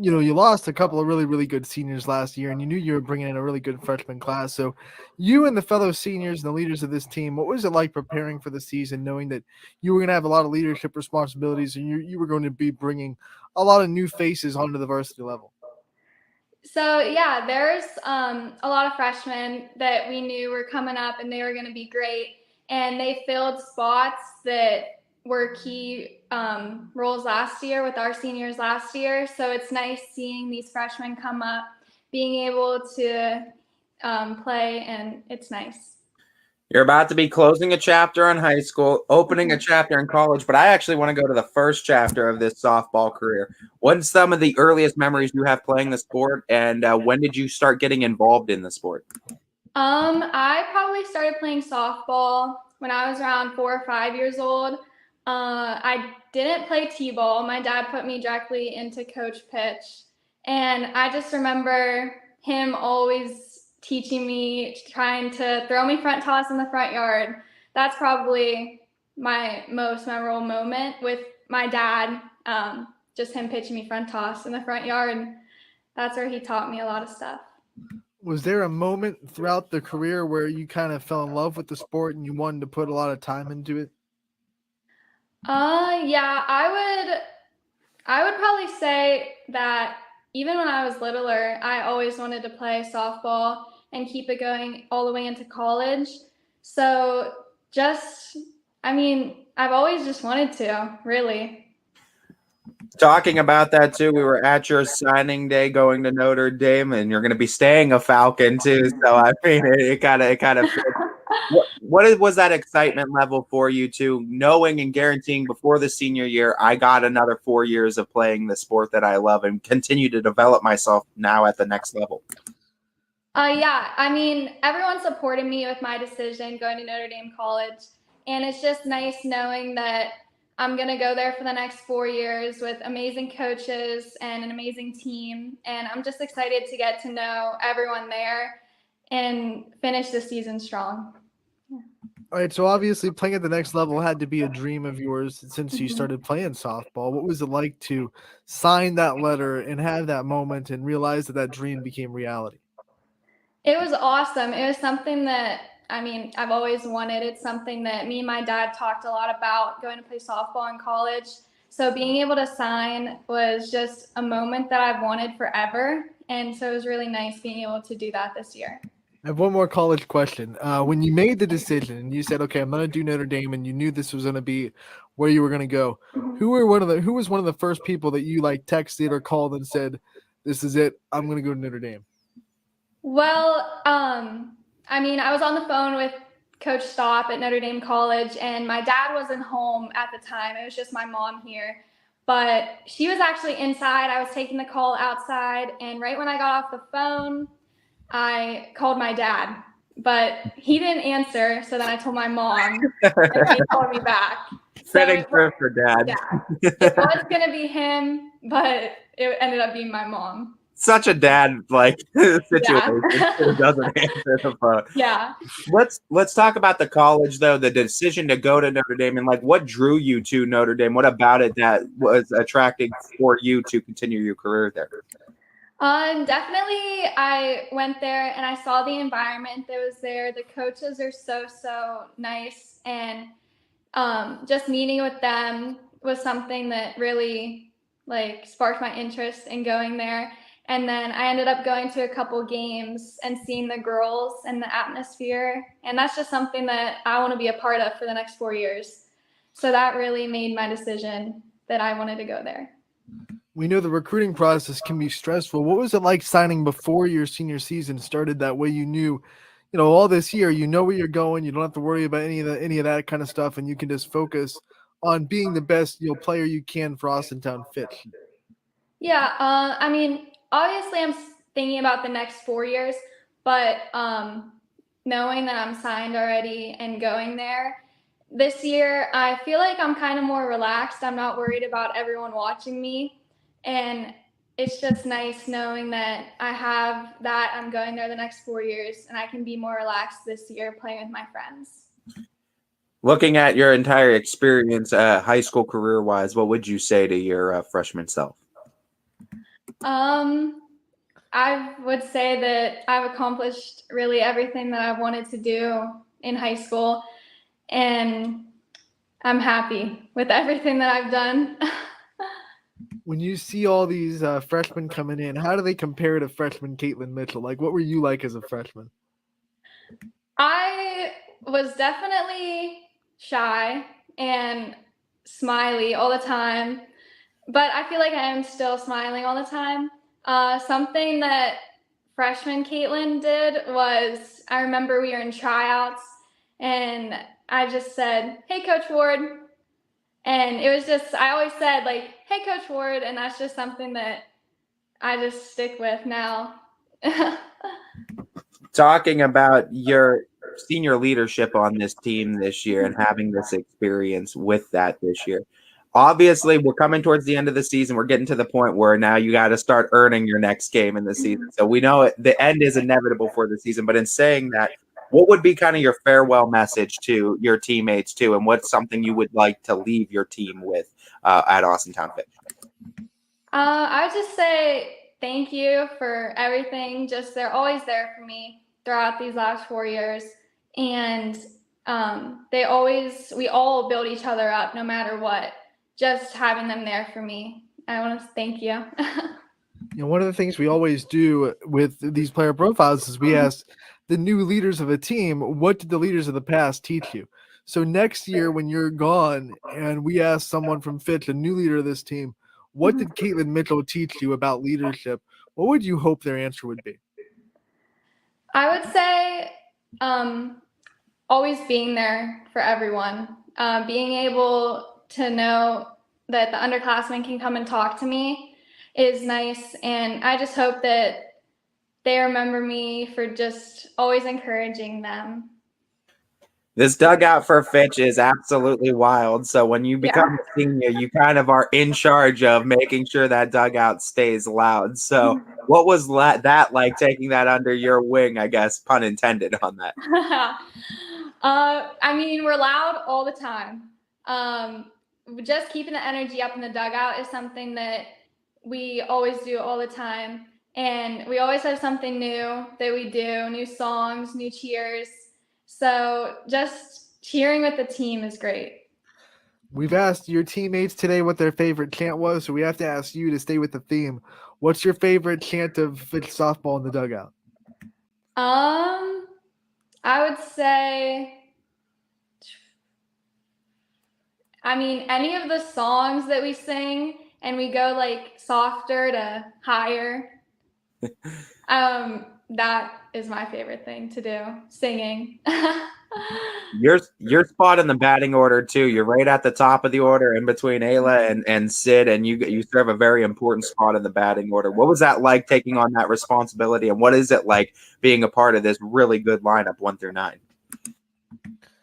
[SPEAKER 3] you lost a couple of really, really good seniors last year, and you knew you were bringing in a really good freshman class. So you and the fellow seniors and the leaders of this team, what was it like preparing for the season, knowing that you were going to have a lot of leadership responsibilities and you were going to be bringing a lot of new faces onto the varsity level?
[SPEAKER 5] So yeah, there's a lot of freshmen that we knew were coming up and they were going to be great, and they filled spots that were key roles last year with our seniors last year. So it's nice seeing these freshmen come up, being able to play, and it's nice.
[SPEAKER 9] You're about to be closing a chapter in high school, opening a chapter in college, but I actually want to go to the first chapter of this softball career. What's some of the earliest memories you have playing the sport, and when did you start getting involved in the sport?
[SPEAKER 5] I probably started playing softball when I was around 4 or 5 years old. I didn't play t-ball. My dad put me directly into coach pitch, and I just remember him always teaching me, trying to throw me front toss in the front yard. That's probably my most memorable moment with my dad, just him pitching me front toss in the front yard. That's where he taught me a lot of stuff.
[SPEAKER 3] Was there a moment throughout the career where you kind of fell in love with the sport and you wanted to put a lot of time into it?
[SPEAKER 5] Yeah, I would probably say that even when I was littler, I always wanted to play softball and keep it going all the way into college. So I've always just wanted to, really.
[SPEAKER 9] Talking about that too, we were at your signing day going to Notre Dame, and you're going to be staying a Falcon too. So I mean, it kind of. What was that excitement level for you too, knowing and guaranteeing before the senior year, I got another 4 years of playing the sport that I love and continue to develop myself now at the next level?
[SPEAKER 5] Yeah, I mean, everyone supported me with my decision going to Notre Dame College, and it's just nice knowing that I'm going to go there for the next 4 years with amazing coaches and an amazing team, and I'm just excited to get to know everyone there and finish the season strong.
[SPEAKER 3] All right, so obviously playing at the next level had to be a dream of yours since you started playing softball. What was it like to sign that letter and have that moment and realize that that dream became reality?
[SPEAKER 5] It was awesome. It was something that, I've always wanted. It's something that me and my dad talked a lot about, going to play softball in college. So being able to sign was just a moment that I've wanted forever. And so it was really nice being able to do that this year.
[SPEAKER 3] I have one more college question. When you made the decision and you said, okay, I'm going to do Notre Dame, and you knew this was going to be where you were going to go, who was one of the first people that you texted or called and said, this is it, I'm going to go to Notre Dame?
[SPEAKER 5] Well, I was on the phone with Coach Stopp at Notre Dame College, and my dad wasn't home at the time. It was just my mom here. But she was actually inside. I was taking the call outside, and right when I got off the phone, I called my dad, but he didn't answer. So then I told my mom, and he called me back.
[SPEAKER 9] Setting for dad.
[SPEAKER 5] Yeah, it was going to be him, but it ended up being my mom.
[SPEAKER 9] Such a dad-like situation. Who doesn't answer the phone.
[SPEAKER 5] Yeah.
[SPEAKER 9] Let's talk about the college though. The decision to go to Notre Dame, and what drew you to Notre Dame? What about it that was attracting for you to continue your career there?
[SPEAKER 5] Definitely, I went there and I saw the environment that was there. The coaches are so nice, and just meeting with them was something that really sparked my interest in going there. And then I ended up going to a couple games and seeing the girls and the atmosphere. And that's just something that I want to be a part of for the next 4 years. So that really made my decision that I wanted to go there.
[SPEAKER 3] We know the recruiting process can be stressful. What was it like signing before your senior season started? That way you knew, all this year, you know where you're going. You don't have to worry about any of that kind of stuff, and you can just focus on being the best, player you can for Austintown Fitch.
[SPEAKER 5] Yeah, I mean, obviously I'm thinking about the next 4 years, but knowing that I'm signed already and going there, this year I feel like I'm kind of more relaxed. I'm not worried about everyone watching me, and it's just nice knowing that I have that. I'm going there the next 4 years, and I can be more relaxed this year playing with my friends.
[SPEAKER 9] Looking at your entire experience, high school career-wise, what would you say to your freshman self?
[SPEAKER 5] I would say that I've accomplished really everything that I wanted to do in high school, and I'm happy with everything that I've done.
[SPEAKER 3] When you see all these freshmen coming in, how do they compare to freshman Caitlin Mitchell? Like, what were you like as a freshman?
[SPEAKER 5] I was definitely shy and smiley all the time, but I feel like I am still smiling all the time. Something that freshman Caitlin did was, I remember we were in tryouts and I just said, "Hey, Coach Ward." And it was just, I always said like, "Hey, Coach Ward." And that's just something that I just stick with now.
[SPEAKER 9] Talking about your senior leadership on this team this year and having this experience with that this year. Obviously, we're coming towards the end of the season. We're getting to the point where now you got to start earning your next game in the season. So we know the end is inevitable for the season. But in saying that, what would be kind of your farewell message to your teammates too? And what's something you would like to leave your team with at Austintown Fitch?
[SPEAKER 5] I would just say thank you for everything. Just they're always there for me throughout these last 4 years. And we all build each other up no matter what. Just having them there for me. I want to thank you.
[SPEAKER 3] One of the things we always do with these player profiles is we ask the new leaders of a team, what did the leaders of the past teach you? So next year when you're gone and we ask someone from Fitch, a new leader of this team, what did Caitlin Mitchell teach you about leadership? What would you hope their answer would be?
[SPEAKER 5] I would say always being there for everyone, being able to know that the underclassmen can come and talk to me is nice. And I just hope that they remember me for just always encouraging them.
[SPEAKER 9] This dugout for Fitch is absolutely wild. So when you become a senior, you kind of are in charge of making sure that dugout stays loud. So what was that like, taking that under your wing, I guess, pun intended on that?
[SPEAKER 5] I mean, we're loud all the time. Just keeping the energy up in the dugout is something that we always do all the time. And we always have something new that we do, new songs, new cheers. So just cheering with the team is great.
[SPEAKER 3] We've asked your teammates today what their favorite chant was, so we have to ask you to stay with the theme. What's your favorite chant of Fitch softball in the dugout?
[SPEAKER 5] I would say, any of the songs that we sing and we go like softer to higher. That is my favorite thing to do, singing.
[SPEAKER 9] Your spot in the batting order too. You're right at the top of the order in between Ayla and Sid, and you serve a very important spot in the batting order. What was that like, taking on that responsibility, and what is it like being a part of this really good lineup 1 through 9?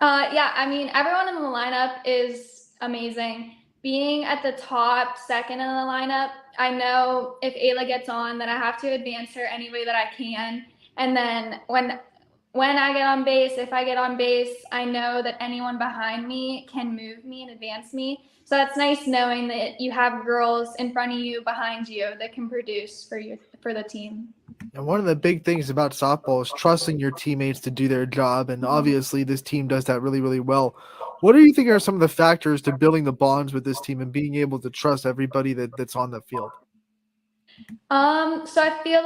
[SPEAKER 5] Everyone in the lineup is amazing. Being at the top, second in the lineup, I know if Ayla gets on, then I have to advance her any way that I can. And then when I get on base, if I get on base, I know that anyone behind me can move me and advance me. So that's nice knowing that you have girls in front of you, behind you, that can produce for the team.
[SPEAKER 3] And one of the big things about softball is trusting your teammates to do their job. And obviously this team does that really, really well. What do you think are some of the factors to building the bonds with this team and being able to trust everybody that's on the field?
[SPEAKER 5] So I feel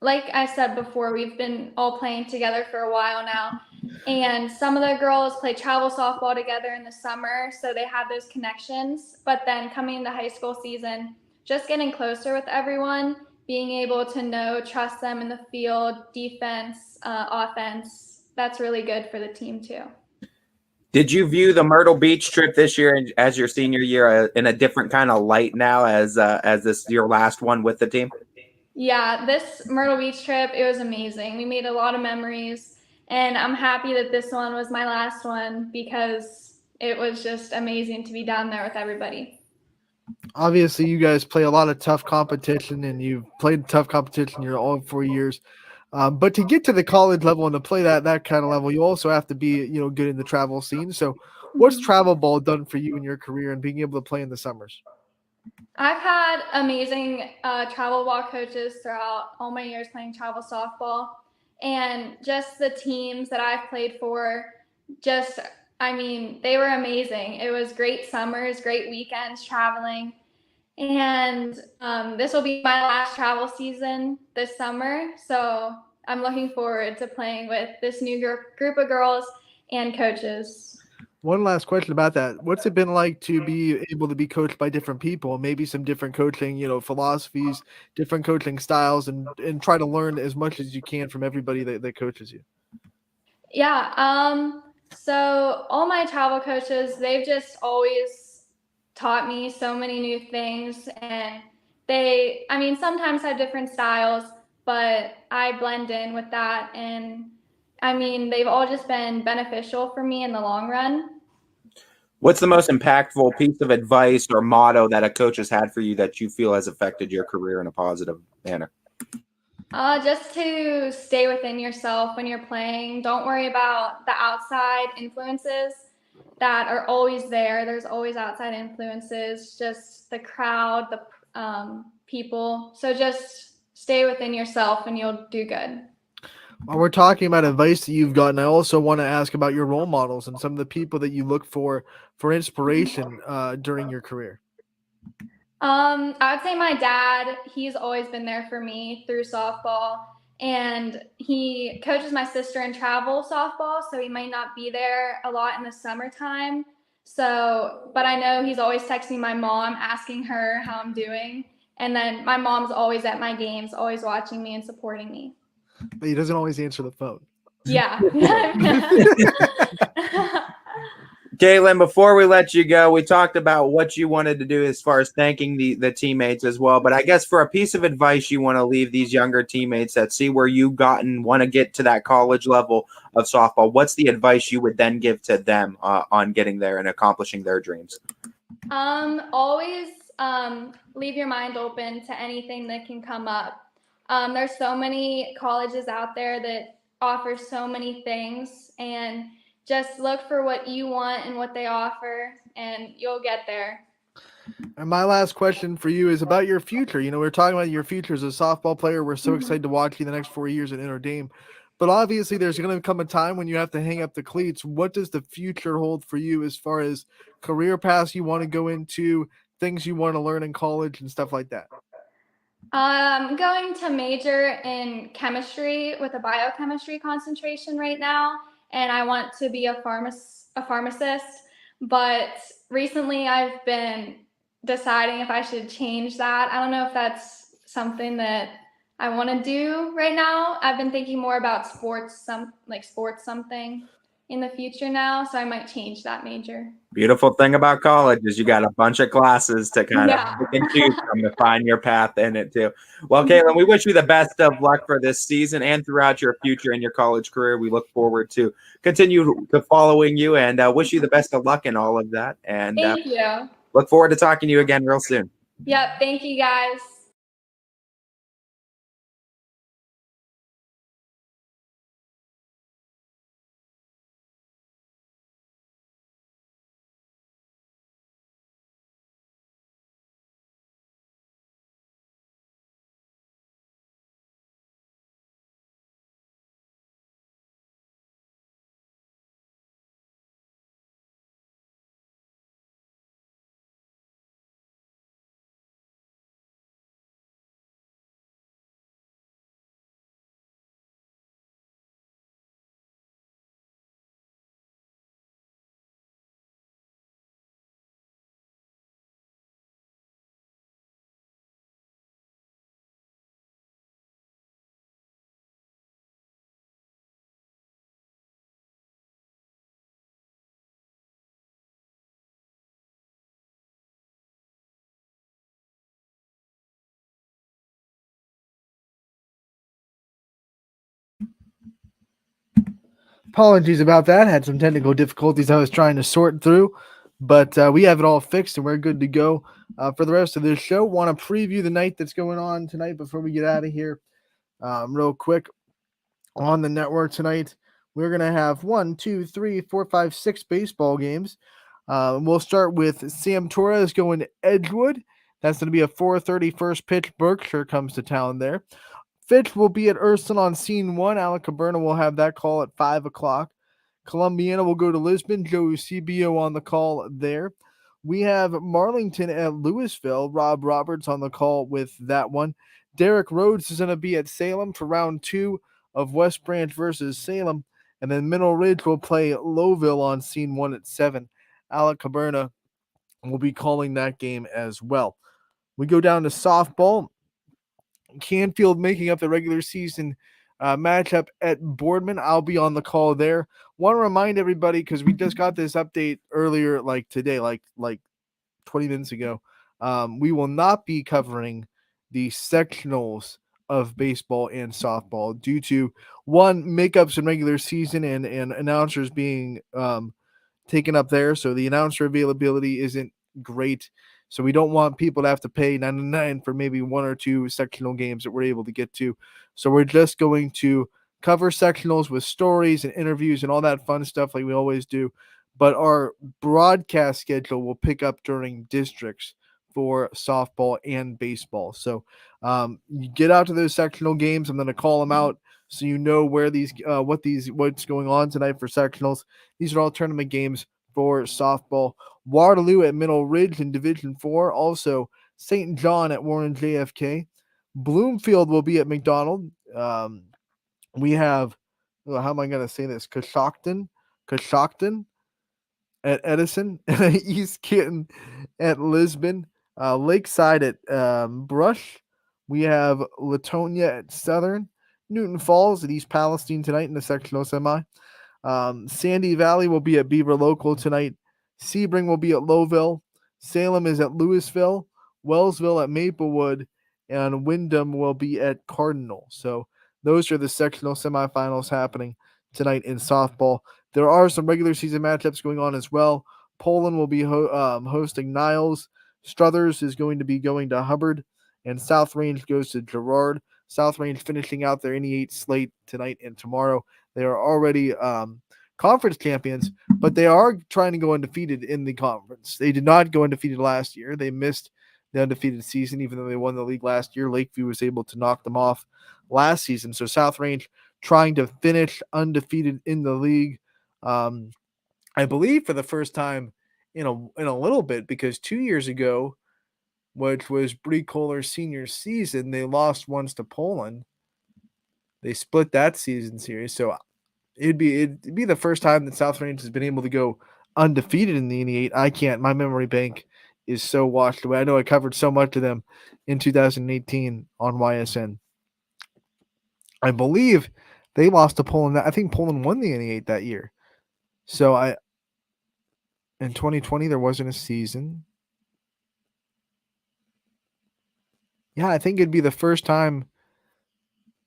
[SPEAKER 5] like I said before, we've been all playing together for a while now. And some of the girls play travel softball together in the summer, so they have those connections. But then coming into high school season, just getting closer with everyone, being able to trust them in the field, defense, offense, that's really good for the team too.
[SPEAKER 9] Did you view the Myrtle Beach trip this year as your senior year in a different kind of light now as this your last one with the team?
[SPEAKER 5] Yeah, this Myrtle Beach trip, it was amazing. We made a lot of memories, and I'm happy that this one was my last one because it was just amazing to be down there with everybody.
[SPEAKER 3] Obviously, you guys play a lot of tough competition, and you've played tough competition your all 4 years. But to get to the college level and to play that kind of level, you also have to be good in the travel scene. So, what's travel ball done for you in your career and being able to play in the summers?
[SPEAKER 5] I've had amazing travel ball coaches throughout all my years playing travel softball, and just the teams that I've played for, they were amazing. It was great summers, great weekends traveling. And this will be my last travel season this summer. So I'm looking forward to playing with this new group of girls and coaches.
[SPEAKER 3] One last question about that. What's it been like to be able to be coached by different people, maybe some different coaching, philosophies, different coaching styles, and try to learn as much as you can from everybody that coaches you?
[SPEAKER 5] Yeah. So all my travel coaches, they've just always taught me so many new things, and sometimes have different styles, but I blend in with that. And they've all just been beneficial for me in the long run.
[SPEAKER 9] What's the most impactful piece of advice or motto that a coach has had for you that you feel has affected your career in a positive manner?
[SPEAKER 5] Just to stay within yourself when you're playing. Don't worry about the outside influences that are always there. There's always outside influences, just the crowd, the people. So just stay within yourself and you'll do good.
[SPEAKER 3] While we're talking about advice that you've gotten, I also want to ask about your role models and some of the people that you look for inspiration during your career.
[SPEAKER 5] I would say my dad, he's always been there for me through softball, and he coaches my sister in travel softball, so he might not be there a lot in the summertime. So, but I know he's always texting my mom, asking her how I'm doing. And then my mom's always at my games, always watching me and supporting me.
[SPEAKER 3] But he doesn't always answer the phone.
[SPEAKER 5] Yeah.
[SPEAKER 9] Galen, before we let you go, we talked about what you wanted to do as far as thanking the teammates as well. But I guess for a piece of advice you want to leave these younger teammates that see where you've gotten, want to get to that college level of softball, what's the advice you would then give to them on getting there and accomplishing their dreams?
[SPEAKER 5] Always leave your mind open to anything that can come up. There's so many colleges out there that offer so many things, and just look for what you want and what they offer, and you'll get there.
[SPEAKER 3] And my last question for you is about your future. We're talking about your future as a softball player. We're so excited to watch you the next 4 years at Notre Dame. But obviously, there's going to come a time when you have to hang up the cleats. What does the future hold for you as far as career paths you want to go into, things you want to learn in college, and stuff like that?
[SPEAKER 5] I'm going to major in chemistry with a biochemistry concentration right now, and I want to be a pharmacist. But recently, I've been deciding if I should change that. I don't know if that's something that I want to do right now. I've been thinking more about sports something in the future now, so I might change that major.
[SPEAKER 9] Beautiful thing about college is you got a bunch of classes to kind of
[SPEAKER 5] Yeah.
[SPEAKER 9] pick and choose from to find your path in it too. Well, Caitlin, we wish you the best of luck for this season and throughout your future in your college career. We look forward to continue to following you and wish you the best of luck in all of that. And
[SPEAKER 5] Thank you.
[SPEAKER 9] look forward to talking to you again real soon.
[SPEAKER 5] Yep. Thank you, guys.
[SPEAKER 3] Apologies about that. Had some technical difficulties I was trying to sort through, but we have it all fixed and we're good to go for the rest of this show. Want to preview the night that's going on tonight before we get out of here real quick. On the network tonight, we're going to have 1, 2, 3, 4, 5, 6 baseball games. We'll start with Sam Torres going to Edgewood. That's going to be a 4:30 first pitch. Berkshire comes to town there. Fitch will be at Urson on scene 1. Alec Caberna will have that call at 5 o'clock. Columbiana will go to Lisbon. Joe Eusebio on the call there. We have Marlington at Louisville. Rob Roberts on the call with that one. Derek Rhodes is going to be at Salem for round 2 of West Branch versus Salem. And then Mineral Ridge will play Lowville on scene 1 at 7. Alec Caberna will be calling that game as well. We go down to softball. Canfield making up the regular season matchup at Boardman. I'll be on the call there. Want to remind everybody, because we just got this update earlier, like today, like 20 minutes ago. We will not be covering the sectionals of baseball and softball due to, one, makeups in regular season and announcers being taken up there. So the announcer availability isn't great. So we don't want people to have to pay $99 for maybe 1 or 2 sectional games that we're able to get to. So we're just going to cover sectionals with stories and interviews and all that fun stuff like we always do. But our broadcast schedule will pick up during districts for softball and baseball. So you get out to those sectional games. I'm going to call them out so you know where what's going on tonight for sectionals. These are all tournament games for softball. Waterloo at Middle Ridge in Division 4. Also, St. John at Warren JFK. Bloomfield will be at McDonald. We have, how am I going to say this? Coshocton at Edison. East Canton at Lisbon. Lakeside at Brush. We have Latonia at Southern. Newton Falls at East Palestine tonight in the sectional semi. Sandy Valley will be at Beaver Local tonight. Sebring will be at Lowville. Salem is at Louisville. Wellsville at Maplewood. And Wyndham will be at Cardinal. So those are the sectional semifinals happening tonight in softball. There are some regular season matchups going on as well. Poland will be hosting Niles. Struthers is going to be going to Hubbard. And South Range goes to Girard. South Range finishing out their NE8 slate tonight and tomorrow. They are already conference champions, but they are trying to go undefeated in the conference. They did not go undefeated last year. They missed the undefeated season, even though they won the league last year. Lakeview was able to knock them off last season. So South Range trying to finish undefeated in the league, I believe for the first time in a little bit, because 2 years ago, which was Bree Kohler's senior season, they lost once to Poland. They split that season series. So it'd be the first time that South Range has been able to go undefeated in the NE8. My memory bank is so washed away. I know I covered so much of them in 2018 on YSN. I believe they lost to Poland. I think Poland won the NE8 that year. So in 2020 there wasn't a season. Yeah, I think it'd be the first time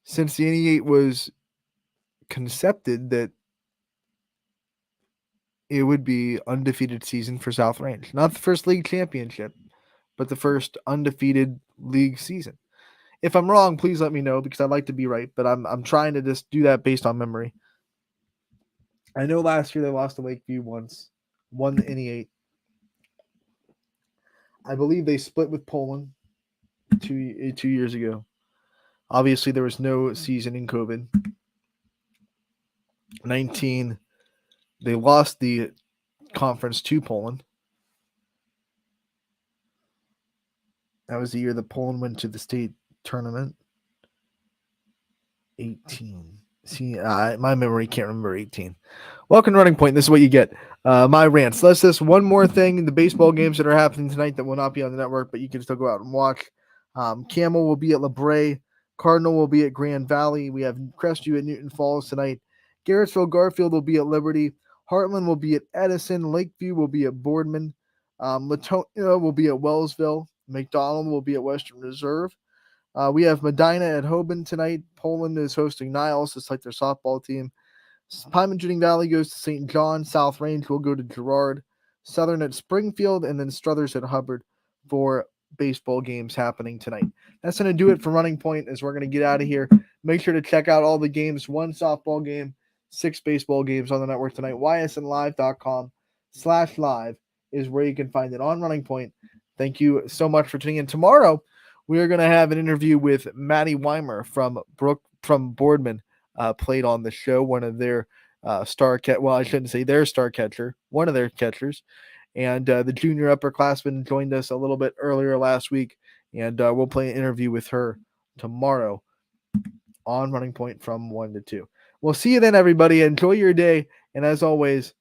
[SPEAKER 3] since the NE8 was concepted that it would be undefeated season for South Range. Not the first league championship, but the first undefeated league season. If I'm wrong, please let me know, because I'd like to be right, but I'm trying to just do that based on memory. I know last year they lost to Lakeview once, won the NE8. I believe they split with Poland two years ago. Obviously, there was no season in COVID. 19, they lost the conference to Poland. That was the year that Poland went to the state tournament. 18. See, my memory can't remember 18. Welcome to Running Point. This is what you get. My rants. Let's just one more thing. The baseball games that are happening tonight that will not be on the network, but you can still go out and watch. Camel will be at La Brea. Cardinal will be at Grand Valley. We have Crestview at Newton Falls tonight. Garrettsville Garfield will be at Liberty. Heartland will be at Edison. Lakeview will be at Boardman. Latonia will be at Wellsville. McDonald will be at Western Reserve. We have Medina at Hoban tonight. Poland is hosting Niles. It's like their softball team. Pyman Junior Valley goes to St. John. South Range will go to Girard. Southern at Springfield, and then Struthers at Hubbard for baseball games happening tonight. That's going to do it for Running Point as we're going to get out of here. Make sure to check out all the games, 1 softball game, 6 baseball games on the network tonight. ysnlive.com/live is where you can find it on Running Point. Thank you so much for tuning in. Tomorrow, we are going to have an interview with Maddie Weimer from Boardman, played on the show, one of their star catch. Well, I shouldn't say their star catcher, one of their catchers. And the junior upperclassman joined us a little bit earlier last week, and we'll play an interview with her tomorrow on Running Point from 1 to 2. We'll see you then, everybody. Enjoy your day, and as always,